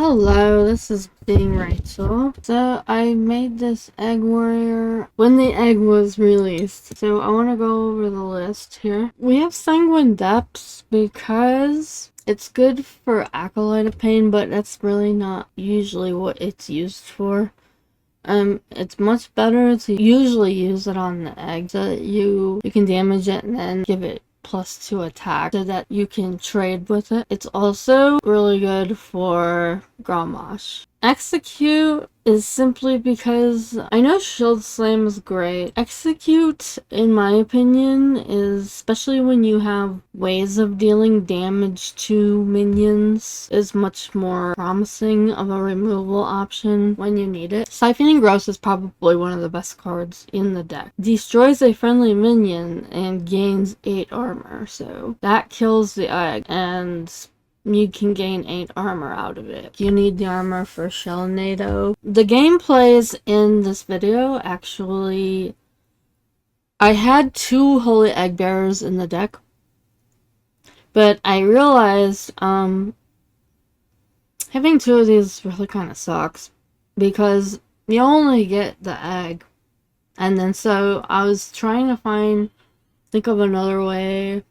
Hello, this is being Rachel. So I made this egg warrior when the egg was released. So I want to go over the list here. We have sanguine depths because it's good for acolyte pain, but that's really not usually what it's used for. It's much better to usually use it on the egg so that you can damage it and then give it +2 attack so that you can trade with it. It's also really good for Grommash. Execute is simply because I know Shield Slam is great. Execute, in my opinion, is especially when you have ways of dealing damage to minions, is much more promising of a removal option when you need it. Siphoning Gross is probably one of the best cards in the deck. Destroys a friendly minion and gains 8 armor, so that kills the egg and you can gain 8 armor out of it. You need the armor for Shellnado. The gameplays in this video, actually, I had 2 Holy Egg Bearers in the deck, but I realized having 2 of these really kind of sucks because you only get the egg, and then so I was trying to think of another way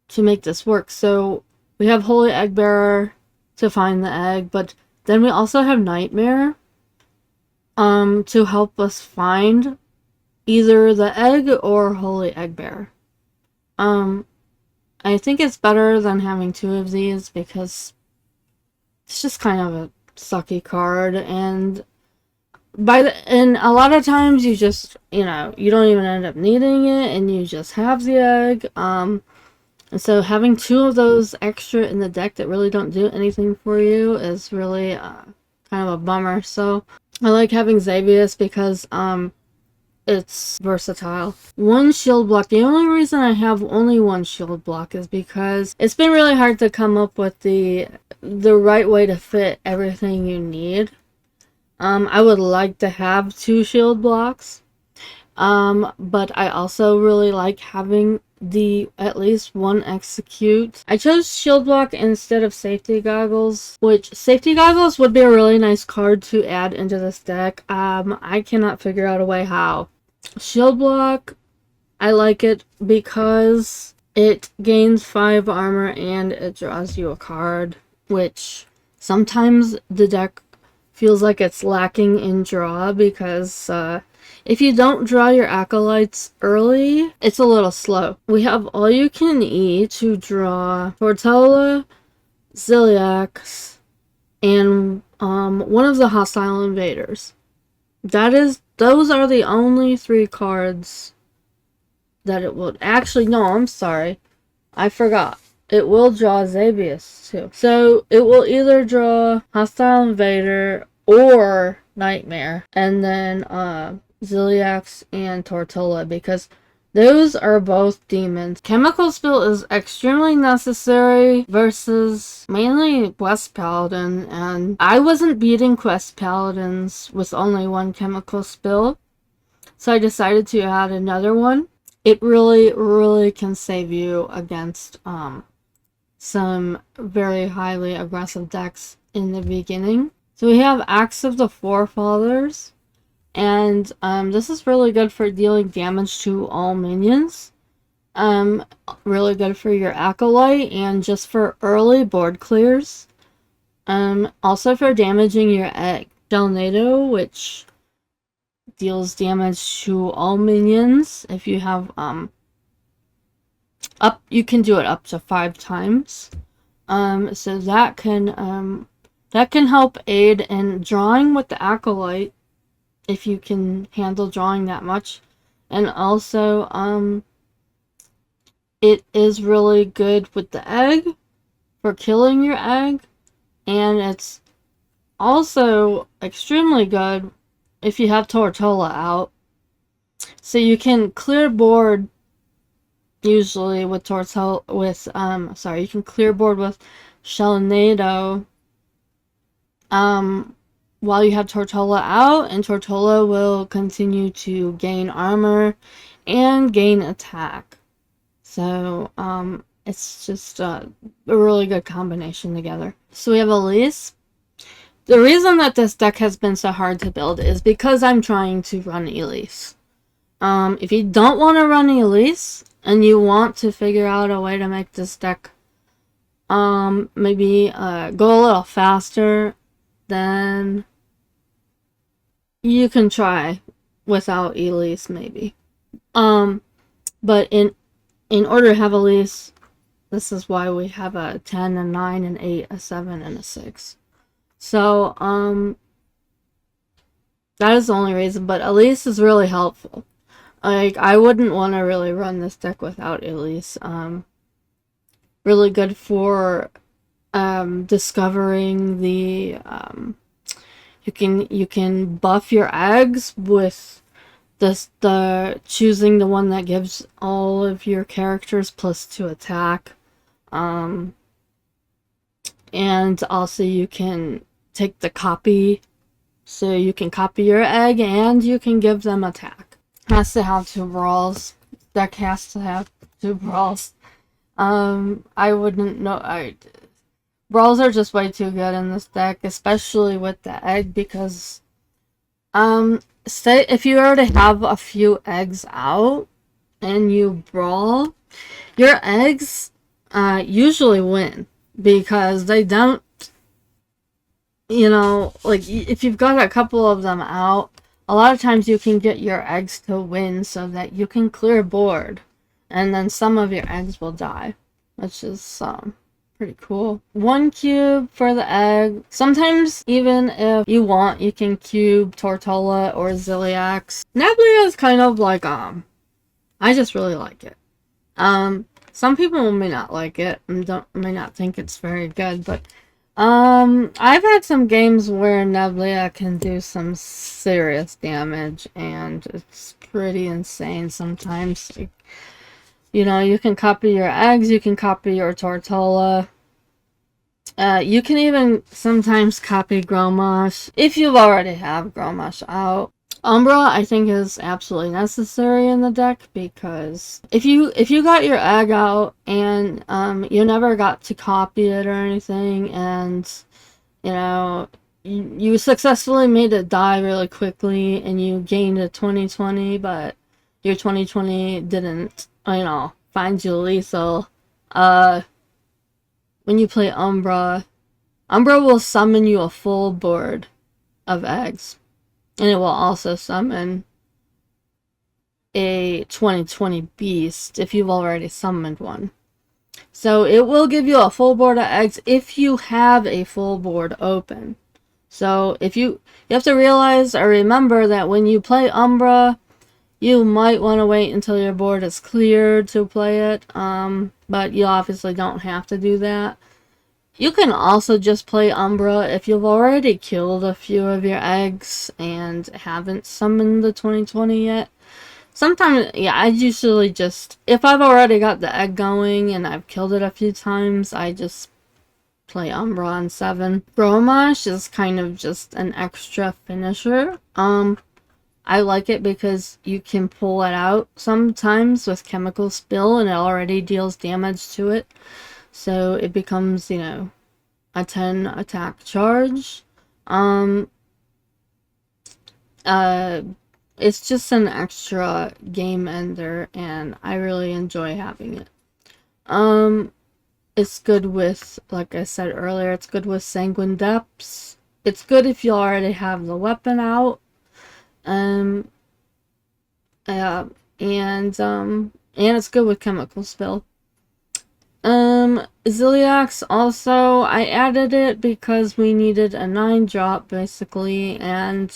to make this work. So we have Holy Egg Bearer to find the egg, but then we also have Nightmare to help us find either the egg or Holy Egg Bearer. I think it's better than having 2 of these because it's just kind of a sucky card, and a lot of times you just, you don't even end up needing it and you just have the egg. And so having 2 of those extra in the deck that really don't do anything for you is really kind of a bummer. So I like having SzBsekBvezBsekBujeBsekBgAA because it's versatile. 1 shield block. The only reason I have only 1 shield block is because it's been really hard to come up with the right way to fit everything you need. I would like to have 2 shield blocks. But I also really like having at least 1 execute. I chose shield block instead of safety goggles, which safety goggles would be a really nice card to add into this deck. I cannot figure out a way how. Shield block, I like it because it gains 5 armor and it draws you a card, which sometimes the deck feels like it's lacking in draw because if you don't draw your acolytes early, it's a little slow. We have all you can eat to draw Tortola, Ziliax, and one of the hostile invaders. Those are the only 3 cards that it will. Actually, no, I'm sorry. I forgot. It will draw Xavius too. So it will either draw Hostile Invader or Nightmare, and then Ziliax and Tortola, because those are both demons. Chemical Spill is extremely necessary versus mainly Quest Paladin, and I wasn't beating Quest Paladins with only 1 Chemical Spill, so I decided to add another one. It really, really can save you against some very highly aggressive decks in the beginning. So we have Axe of the Forefathers, and this is really good for dealing damage to all minions. Really good for your Acolyte and just for early board clears. Also for damaging your egg. Shellnado, which deals damage to all minions. If you have you can do it up to 5 times. So that can help aid in drawing with the Acolyte if you can handle drawing that much. And also it is really good with the egg for killing your egg, and it's also extremely good if you have Tortola out. So you can clear board usually with Tortola you can clear board with Shellnado while you have Tortola out, and Tortola will continue to gain armor and gain attack. So it's just a really good combination together. So we have Elise. The reason that this deck has been so hard to build is because I'm trying to run Elise. If you don't want to run Elise and you want to figure out a way to make this deck maybe go a little faster, then you can try without Elise maybe. But in order to have Elise, this is why we have a 10, a 9, an 8, a 7, and a 6. So, that is the only reason, but Elise is really helpful. Like, I wouldn't want to really run this deck without Elise. Really good for, discovering the, you can buff your eggs with the choosing the one that gives all of your characters +2 attack. And also you can take the copy, so you can copy your egg and you can give them attack. Has to have 2 brawls. Deck has to have 2 brawls. I wouldn't know. Brawls are just way too good in this deck, especially with the egg, because say if you already have a few eggs out and you brawl, your eggs usually win, because they don't, you know, like, if you've got a couple of them out, a lot of times you can get your eggs to win so that you can clear board, and then some of your eggs will die, which is pretty cool. 1 cube for the egg. Sometimes, even if you want, you can cube Tortola or Ziliax. Nablia is kind of like, I just really like it. Some people may not like it and may not think it's very good, but I've had some games where Nablia can do some serious damage, and it's pretty insane sometimes. Like, you know, you can copy your eggs, you can copy your Tortola. You can even sometimes copy Grommash if you already have Grommash out. Umbra, I think, is absolutely necessary in the deck, because if you got your egg out and you never got to copy it or anything, and you know you successfully made it die really quickly and you gained a 20/20, but your 20/20 didn't, you know, find you lethal. When you play Umbra will summon you a full board of eggs. And it will also summon a 20/20 beast if you've already summoned one. So it will give you a full board of eggs if you have a full board open. So if you have to realize or remember that when you play Umbra, you might want to wait until your board is cleared to play it. But you obviously don't have to do that. You can also just play Umbra if you've already killed a few of your eggs and haven't summoned the 20/20 yet. Sometimes, yeah, I usually just, if I've already got the egg going and I've killed it a few times, I just play Umbra on 7. Grommash is kind of just an extra finisher. I like it because you can pull it out sometimes with Chemical Spill and it already deals damage to it. So it becomes, you know, a 10 attack charge. It's just an extra game ender, and I really enjoy having it. It's good with, like I said earlier, it's good with Sanguine Depths. It's good if you already have the weapon out. And it's good with Chemical Spill. Ziliax also, I added it because we needed a 9 drop basically, and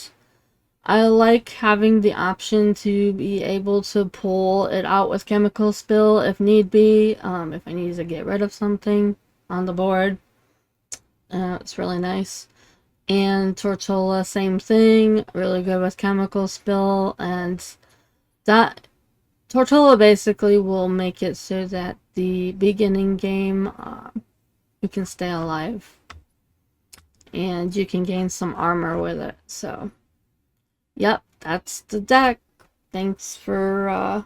I like having the option to be able to pull it out with Chemical Spill if need be, if I need to get rid of something on the board. It's really nice. And Tortola, same thing, really good with Chemical Spill, and that Tortola basically will make it so that the beginning game, you can stay alive. And you can gain some armor with it. So, yep, that's the deck. Thanks for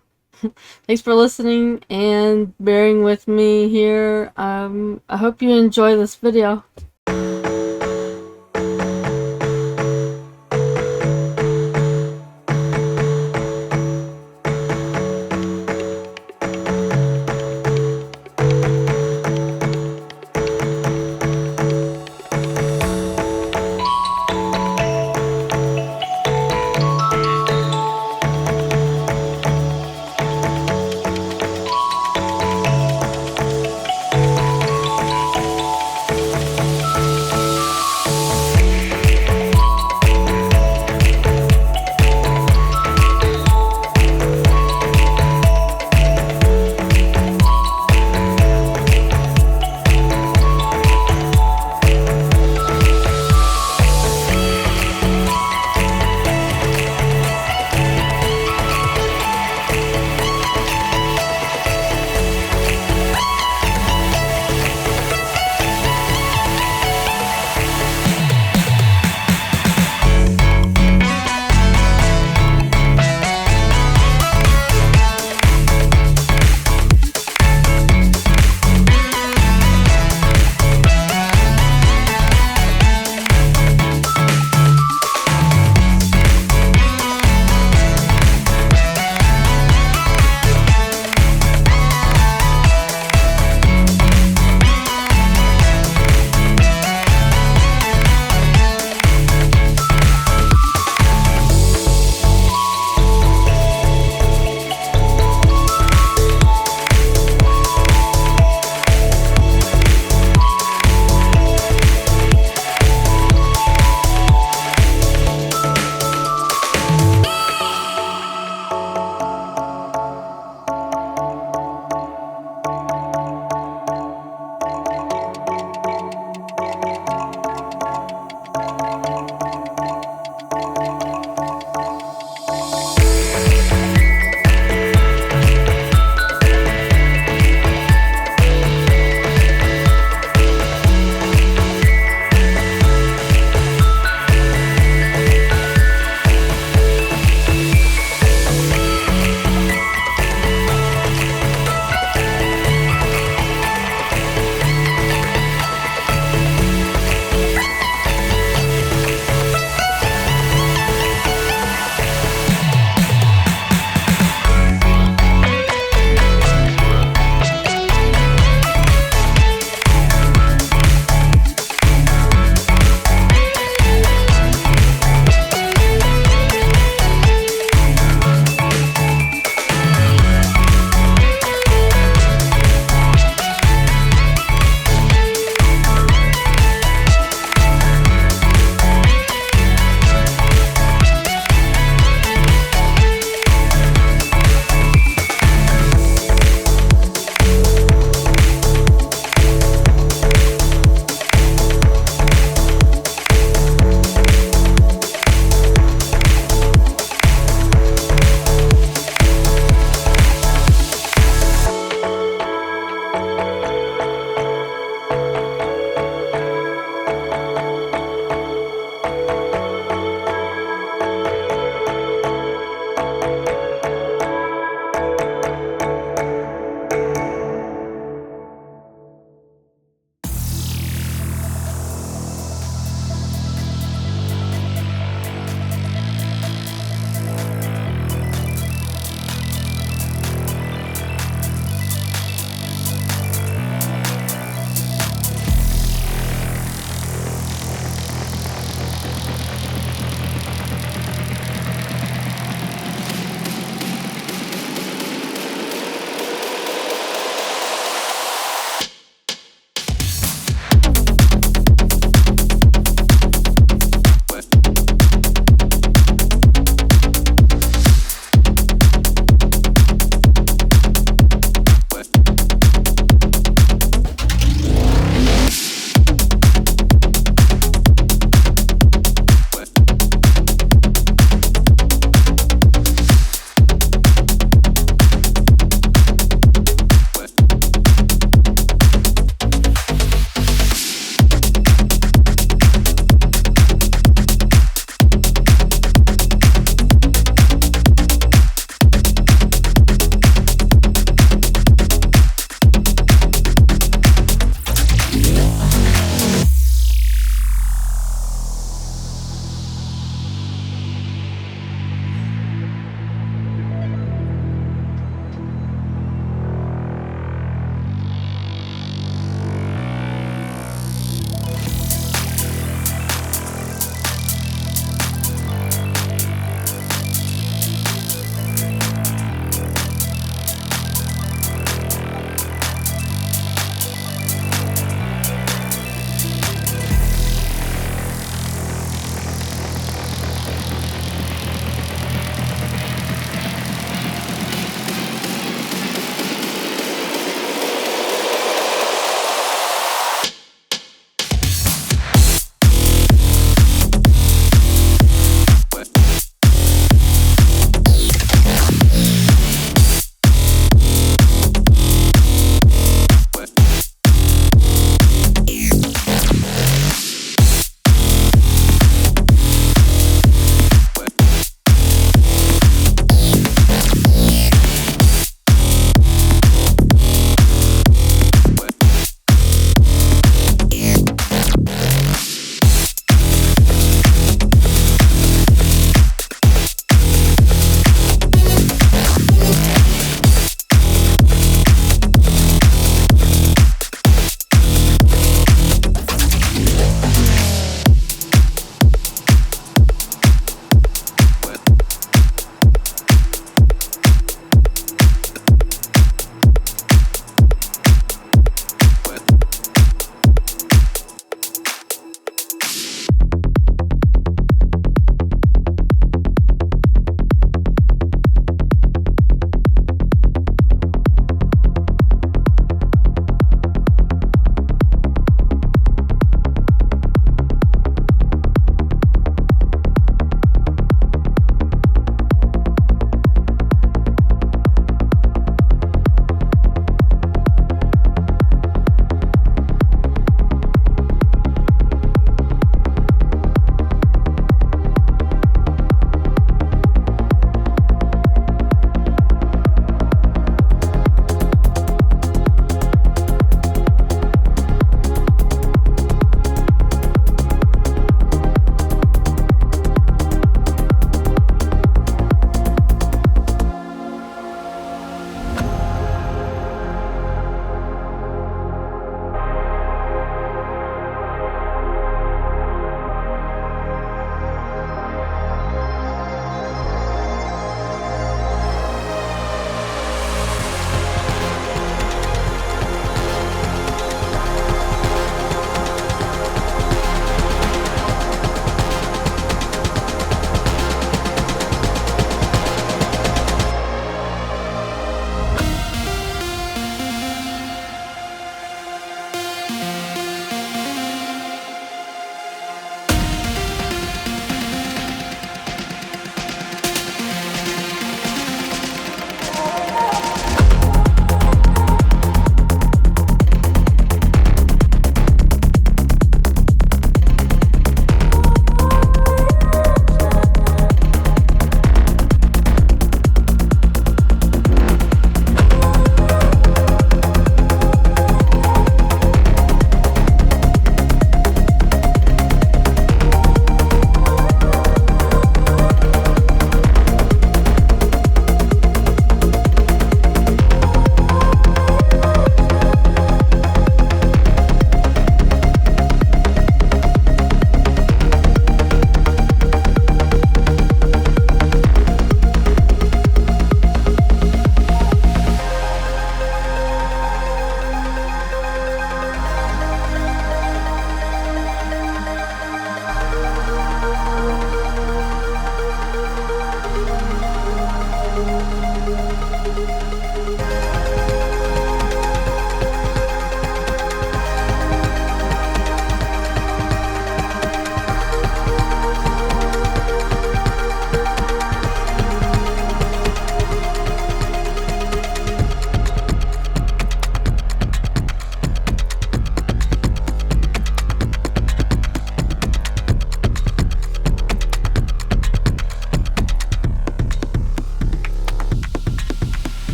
listening and bearing with me here. I hope you enjoy this video.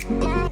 Bye.